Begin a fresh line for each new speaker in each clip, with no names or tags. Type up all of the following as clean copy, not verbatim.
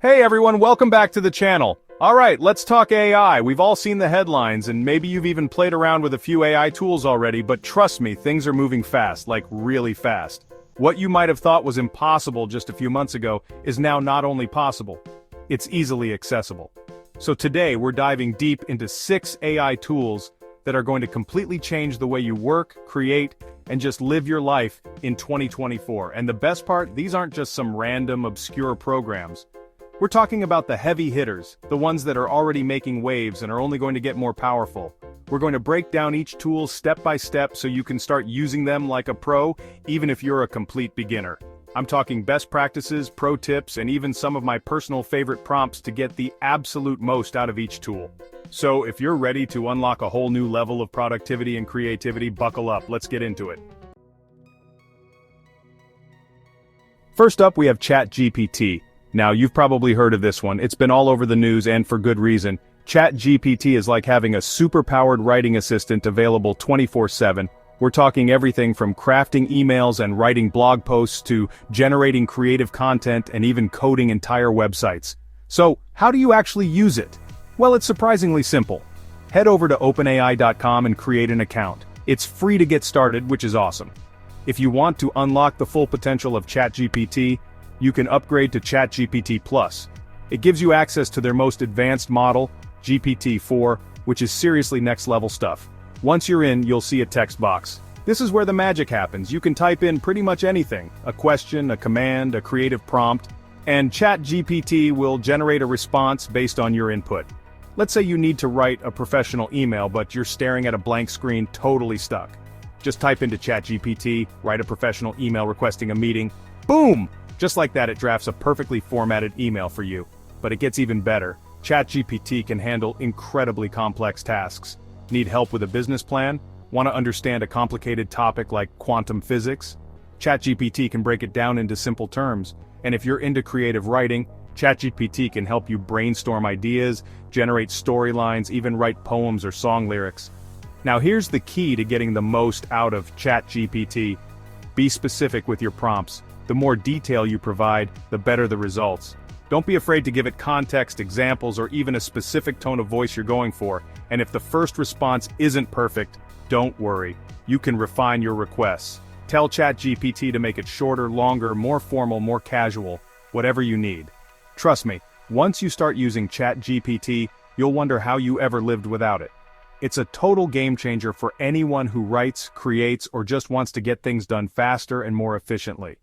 Hey everyone, welcome back to the channel. Alright, let's talk AI. We've all seen the headlines and maybe you've even played around with a few AI tools already, but trust me, things are moving fast, like really fast. What you might have thought was impossible just a few months ago is now not only possible, it's easily accessible. So today we're diving deep into 6 AI tools that are going to completely change the way you work, create, and just live your life in 2024. And the best part, these aren't just some random, obscure programs. We're talking about the heavy hitters, the ones that are already making waves and are only going to get more powerful. We're going to break down each tool step by step so you can start using them like a pro, even if you're a complete beginner. I'm talking best practices, pro tips, and even some of my personal favorite prompts to get the absolute most out of each tool. So if you're ready to unlock a whole new level of productivity and creativity, buckle up, let's get into it. First up, we have ChatGPT. Now, you've probably heard of this one. It's been all over the news and for good reason. ChatGPT is like having a super-powered writing assistant available 24/7. We're talking everything from crafting emails and writing blog posts to generating creative content and even coding entire websites. So, how do you actually use it? Well, it's surprisingly simple. Head over to openai.com and create an account. It's free to get started, which is awesome. If you want to unlock the full potential of ChatGPT, you can upgrade to ChatGPT Plus. It gives you access to their most advanced model, GPT-4, which is seriously next-level stuff. Once you're in, you'll see a text box. This is where the magic happens. You can type in pretty much anything, a question, a command, a creative prompt, and ChatGPT will generate a response based on your input. Let's say you need to write a professional email, but you're staring at a blank screen, totally stuck. Just type into ChatGPT, write a professional email requesting a meeting. Boom! Just like that, it drafts a perfectly formatted email for you. But it gets even better. ChatGPT can handle incredibly complex tasks. Need help with a business plan? Want to understand a complicated topic like quantum physics? ChatGPT can break it down into simple terms. And if you're into creative writing, ChatGPT can help you brainstorm ideas, generate storylines, even write poems or song lyrics. Now here's the key to getting the most out of ChatGPT. Be specific with your prompts. The more detail you provide, the better the results. Don't be afraid to give it context, examples, or even a specific tone of voice you're going for. And if the first response isn't perfect, don't worry. You can refine your requests. Tell ChatGPT to make it shorter, longer, more formal, more casual, whatever you need. Trust me, once you start using ChatGPT, you'll wonder how you ever lived without it. It's a total game changer for anyone who writes, creates, or just wants to get things done faster and more efficiently.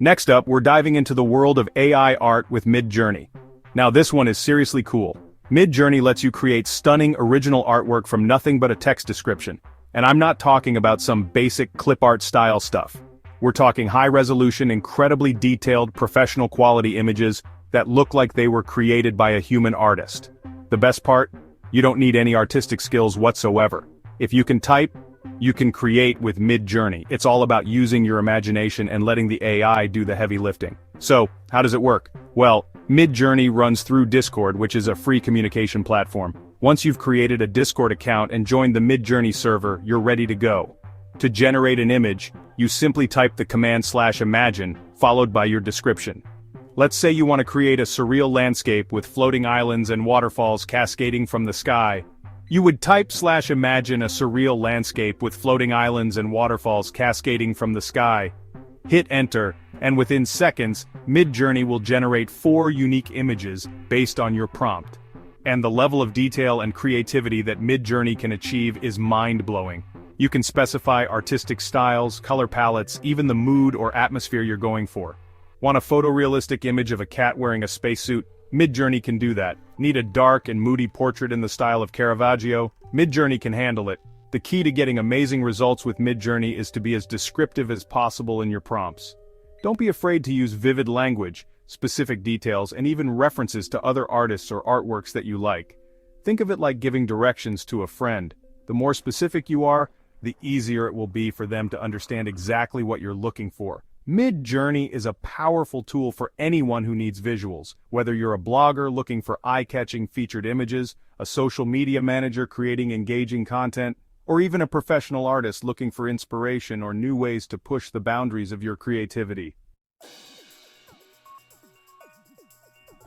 Next up, we're diving into the world of AI art with MidJourney. Now this one is seriously cool. MidJourney lets you create stunning original artwork from nothing but a text description. And I'm not talking about some basic clip art style stuff. We're talking high-resolution, incredibly detailed, professional quality images that look like they were created by a human artist. The best part? You don't need any artistic skills whatsoever. If you can type, you can create with MidJourney. It's all about using your imagination and letting the AI do the heavy lifting. So, how does it work? Well, MidJourney runs through Discord, which is a free communication platform. Once you've created a Discord account and joined the MidJourney server, you're ready to go. To generate an image, you simply type the command/imagine, followed by your description. Let's say you want to create a surreal landscape with floating islands and waterfalls cascading from the sky. You would type/imagine a surreal landscape with floating islands and waterfalls cascading from the sky. Hit enter, and within seconds, MidJourney will generate 4 unique images based on your prompt. And the level of detail and creativity that MidJourney can achieve is mind-blowing. You can specify artistic styles, color palettes, even the mood or atmosphere you're going for. Want a photorealistic image of a cat wearing a spacesuit? MidJourney can do that. Need a dark and moody portrait in the style of Caravaggio? MidJourney can handle it. The key to getting amazing results with MidJourney is to be as descriptive as possible in your prompts. Don't be afraid to use vivid language, specific details, and even references to other artists or artworks that you like. Think of it like giving directions to a friend. The more specific you are, the easier it will be for them to understand exactly what you're looking for. MidJourney is a powerful tool for anyone who needs visuals, whether you're a blogger looking for eye-catching featured images, a social media manager creating engaging content, or even a professional artist looking for inspiration or new ways to push the boundaries of your creativity.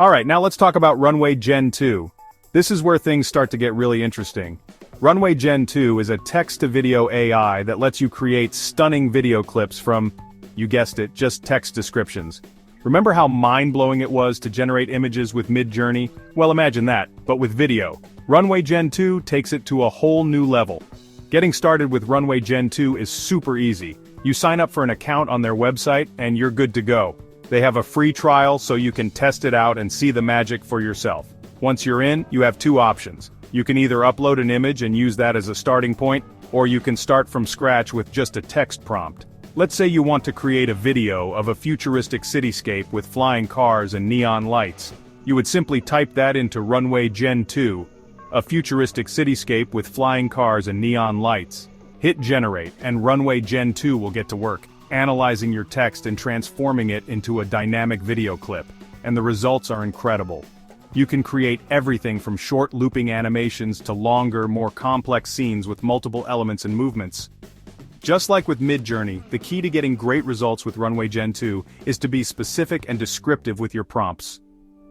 Alright, now let's talk about Runway Gen-2. This is where things start to get really interesting. Runway Gen-2 is a text-to-video AI that lets you create stunning video clips from, you guessed it, just text descriptions. Remember how mind-blowing it was to generate images with MidJourney? Well, imagine that, but with video. Runway Gen-2 takes it to a whole new level. Getting started with Runway Gen-2 is super easy. You sign up for an account on their website, and you're good to go. They have a free trial so you can test it out and see the magic for yourself. Once you're in, you have two options. You can either upload an image and use that as a starting point, or you can start from scratch with just a text prompt. Let's say you want to create a video of a futuristic cityscape with flying cars and neon lights. You would simply type that into Runway Gen-2, a futuristic cityscape with flying cars and neon lights. Hit generate, and Runway Gen-2 will get to work, analyzing your text and transforming it into a dynamic video clip. And the results are incredible. You can create everything from short looping animations to longer, more complex scenes with multiple elements and movements. Just like with MidJourney, the key to getting great results with Runway Gen-2 is to be specific and descriptive with your prompts.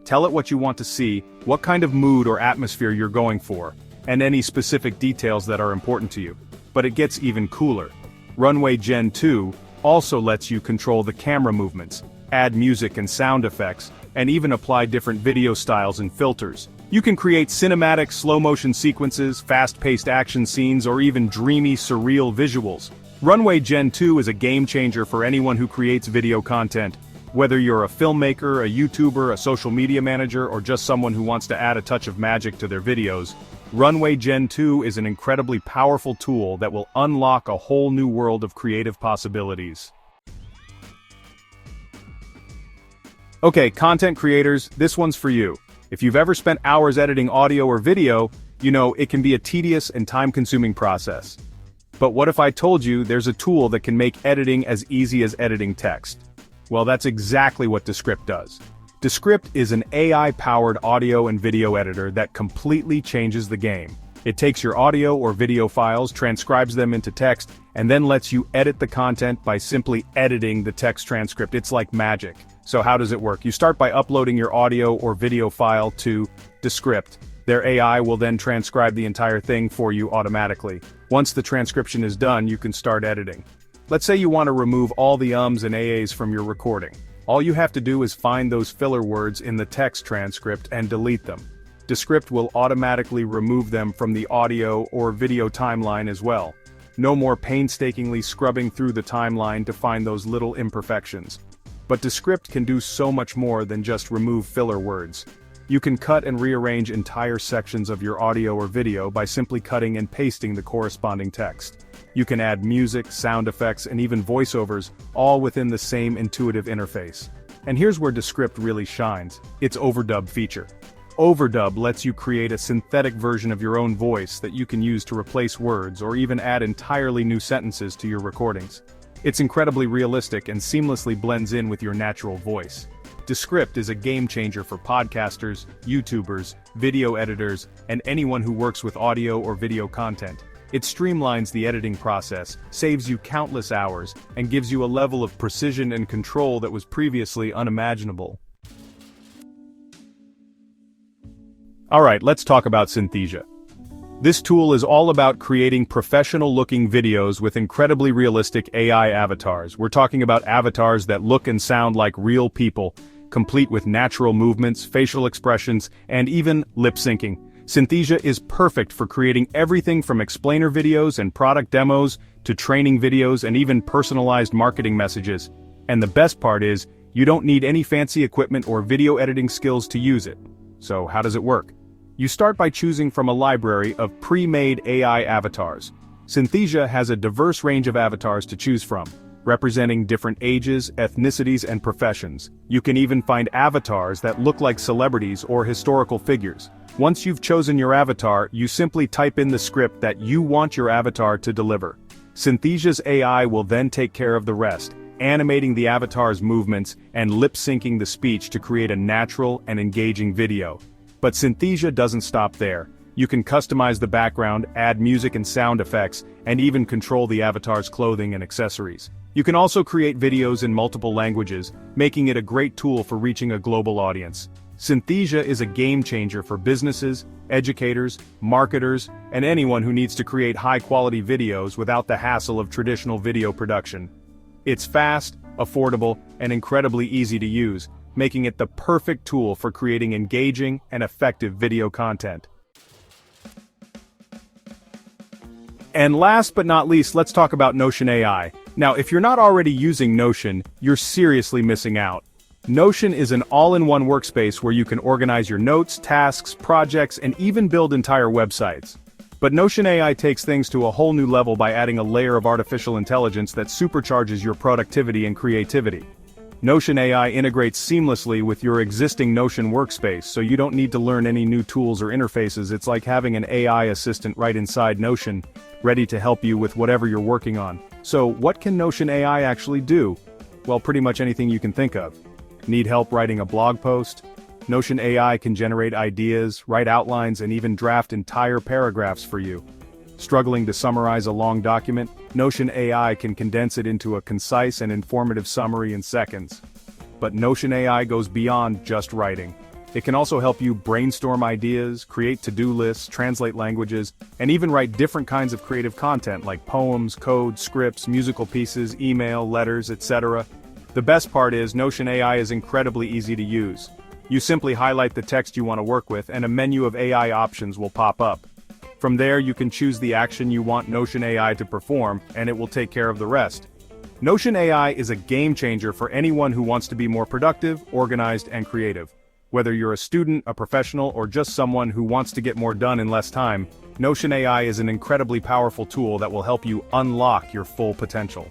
Tell it what you want to see, what kind of mood or atmosphere you're going for, and any specific details that are important to you. But it gets even cooler. Runway Gen-2 also lets you control the camera movements, add music and sound effects, and even apply different video styles and filters. You can create cinematic slow-motion sequences, fast-paced action scenes, or even dreamy, surreal visuals. Runway Gen-2 is a game-changer for anyone who creates video content. Whether you're a filmmaker, a YouTuber, a social media manager, or just someone who wants to add a touch of magic to their videos, Runway Gen-2 is an incredibly powerful tool that will unlock a whole new world of creative possibilities. Okay, content creators, this one's for you. If you've ever spent hours editing audio or video, you know it can be a tedious and time-consuming process. But what if I told you there's a tool that can make editing as easy as editing text? Well, that's exactly what Descript does. Descript is an AI-powered audio and video editor that completely changes the game. It takes your audio or video files, transcribes them into text, and then lets you edit the content by simply editing the text transcript. It's like magic. So how does it work? You start by uploading your audio or video file to Descript. Their AI will then transcribe the entire thing for you automatically. Once the transcription is done, you can start editing. Let's say you want to remove all the ums and a's from your recording. All you have to do is find those filler words in the text transcript and delete them. Descript will automatically remove them from the audio or video timeline as well. No more painstakingly scrubbing through the timeline to find those little imperfections. But Descript can do so much more than just remove filler words. You can cut and rearrange entire sections of your audio or video by simply cutting and pasting the corresponding text. You can add music, sound effects, and even voiceovers, all within the same intuitive interface. And here's where Descript really shines, its overdub feature. Overdub lets you create a synthetic version of your own voice that you can use to replace words or even add entirely new sentences to your recordings. It's incredibly realistic and seamlessly blends in with your natural voice. Descript is a game-changer for podcasters, YouTubers, video editors, and anyone who works with audio or video content. It streamlines the editing process, saves you countless hours, and gives you a level of precision and control that was previously unimaginable. Alright, let's talk about Synthesia. This tool is all about creating professional-looking videos with incredibly realistic AI avatars. We're talking about avatars that look and sound like real people, complete with natural movements, facial expressions, and even lip-syncing. Synthesia is perfect for creating everything from explainer videos and product demos to training videos and even personalized marketing messages. And the best part is, you don't need any fancy equipment or video editing skills to use it. So how does it work? You start by choosing from a library of pre-made AI avatars. Synthesia has a diverse range of avatars to choose from, representing different ages, ethnicities, and professions. You can even find avatars that look like celebrities or historical figures. Once you've chosen your avatar, you simply type in the script that you want your avatar to deliver. Synthesia's AI will then take care of the rest, animating the avatar's movements and lip-syncing the speech to create a natural and engaging video. But Synthesia doesn't stop there. You can customize the background, add music and sound effects, and even control the avatar's clothing and accessories. You can also create videos in multiple languages, making it a great tool for reaching a global audience. Synthesia is a game changer for businesses, educators, marketers, and anyone who needs to create high-quality videos without the hassle of traditional video production. It's fast, affordable, and incredibly easy to use, making it the perfect tool for creating engaging and effective video content. And last but not least, let's talk about Notion AI. Now, if you're not already using Notion, you're seriously missing out. Notion is an all-in-one workspace where you can organize your notes, tasks, projects, and even build entire websites. But Notion AI takes things to a whole new level by adding a layer of artificial intelligence that supercharges your productivity and creativity. Notion AI integrates seamlessly with your existing Notion workspace, so you don't need to learn any new tools or interfaces. It's like having an AI assistant right inside Notion, ready to help you with whatever you're working on. So, what can Notion AI actually do? Well, pretty much anything you can think of. Need help writing a blog post? Notion AI can generate ideas, write outlines, and even draft entire paragraphs for you. Struggling to summarize a long document? Notion AI can condense it into a concise and informative summary in seconds. But Notion AI goes beyond just writing. It can also help you brainstorm ideas, create to-do lists, translate languages, and even write different kinds of creative content like poems, code, scripts, musical pieces, email, letters, etc. The best part is Notion AI is incredibly easy to use. You simply highlight the text you want to work with and a menu of AI options will pop up. From there you can choose the action you want Notion AI to perform, and it will take care of the rest. Notion AI is a game changer for anyone who wants to be more productive, organized, and creative. Whether you're a student, a professional, or just someone who wants to get more done in less time, Notion AI is an incredibly powerful tool that will help you unlock your full potential.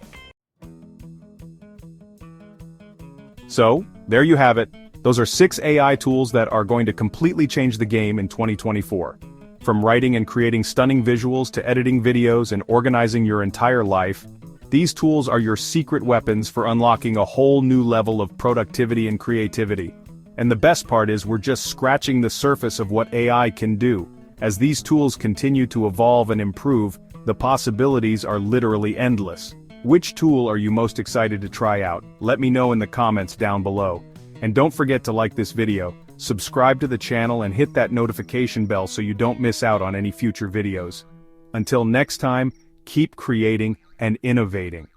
So, there you have it. Those are 6 AI tools that are going to completely change the game in 2024. From writing and creating stunning visuals to editing videos and organizing your entire life, these tools are your secret weapons for unlocking a whole new level of productivity and creativity. And the best part is we're just scratching the surface of what AI can do. As these tools continue to evolve and improve, the possibilities are literally endless. Which tool are you most excited to try out? Let me know in the comments down below. And don't forget to like this video, subscribe to the channel and hit that notification bell so you don't miss out on any future videos. Until next time, keep creating and innovating.